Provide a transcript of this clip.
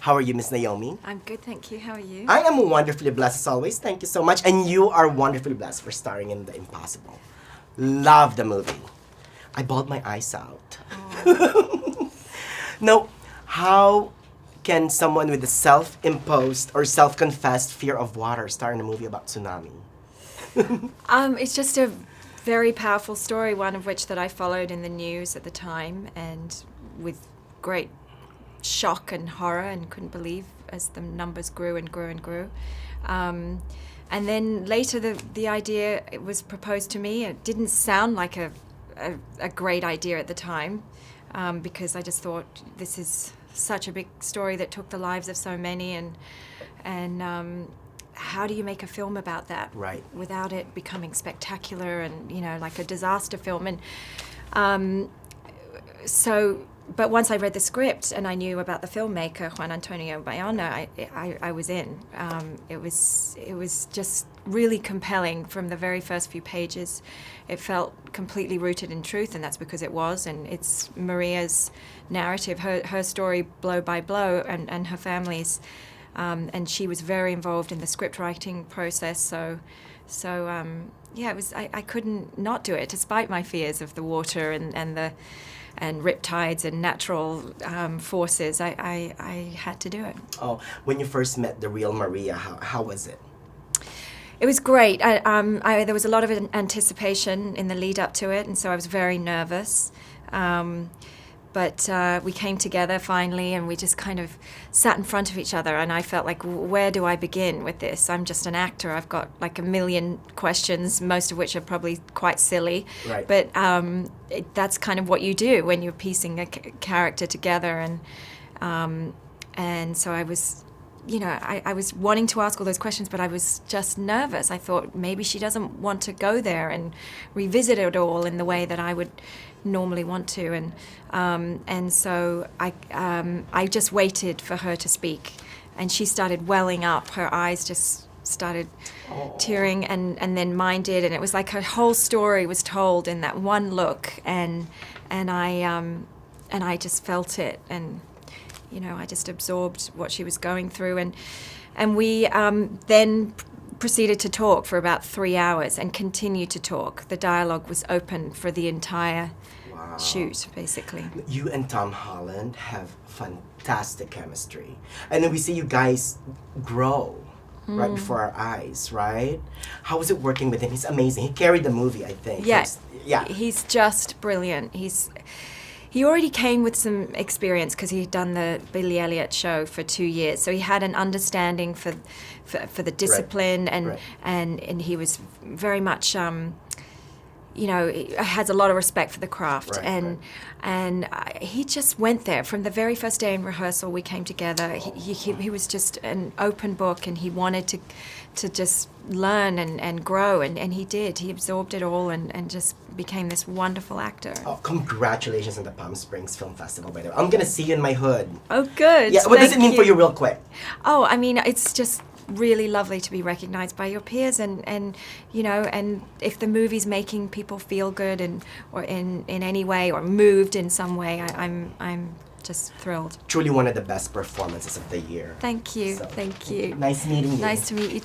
How are you, Miss Naomi? I'm good, thank you. How are you? I am wonderfully blessed as always. Thank you so much. And you are wonderfully blessed for starring in The Impossible. Love the movie. I bawled my eyes out. Now, how can someone with a self-imposed or self-confessed fear of water star in a movie about tsunami? It's just a very powerful story, one of which that I followed in the news at the time, and with great shock and horror, and couldn't believe as the numbers grew and grew and grew. And then later the idea, it was proposed to me. It didn't sound like a great idea at the time, because I just thought this is such a big story that took the lives of so many, and how do you make a film about that Right. without it becoming spectacular and, you know, like a disaster film? And but once I read the script and I knew about the filmmaker, Juan Antonio Bayona, I was in. It was just really compelling from the very first few pages. It felt completely rooted in truth, and that's because it was. And it's Maria's narrative, her story blow by blow, and her family's. And she was very involved in the script writing process. So yeah, it was. I couldn't not do it, despite my fears of the water and riptides and natural forces. I had to do it. Oh, when you first met the real Maria, how was it? It was great. There was a lot of anticipation in the lead up to it, and so I was very nervous. But we came together finally, and we just kind of sat in front of each other, and I felt like, where do I begin with this? I'm just an actor. I've got like a million questions, most of which are probably quite silly. Right. But that's kind of what you do when you're piecing a character together, and so I was, you know, I was wanting to ask all those questions, but I was just nervous. I thought maybe she doesn't want to go there and revisit it all in the way that I would normally want to, and so I just waited for her to speak, and she started welling up. Her eyes just started tearing, and then mine did, and it was like her whole story was told in that one look, and I just felt it, and you know, I just absorbed what she was going through, and we then proceeded to talk for about 3 hours and continued to talk. The dialogue was open for the entire shoot, basically. You and Tom Holland have fantastic chemistry. And then we see you guys grow right before our eyes, right? How was it working with him? He's amazing. He carried the movie, I think. Yeah. He's just brilliant. He already came with some experience because he'd done the Billy Elliot show for 2 years, so he had an understanding for the discipline, Right. and he was very much, you know, has a lot of respect for the craft, Right. and he just went there from the very first day in rehearsal. We came together. He was just an open book, and he wanted to just learn and grow, and he did. He absorbed it all and just became this wonderful actor. Oh, congratulations on the Palm Springs Film Festival, by the way. I'm gonna see you in my hood. Oh, good. Yeah, what does it Thank mean for you. you real quick? Oh, I mean, it's just really lovely to be recognized by your peers, and you know, and if the movie's making people feel good or in any way, or moved in some way, I'm just thrilled. Truly one of the best performances of the year. Thank you. So, Thank you. Nice meeting you. Nice to meet you.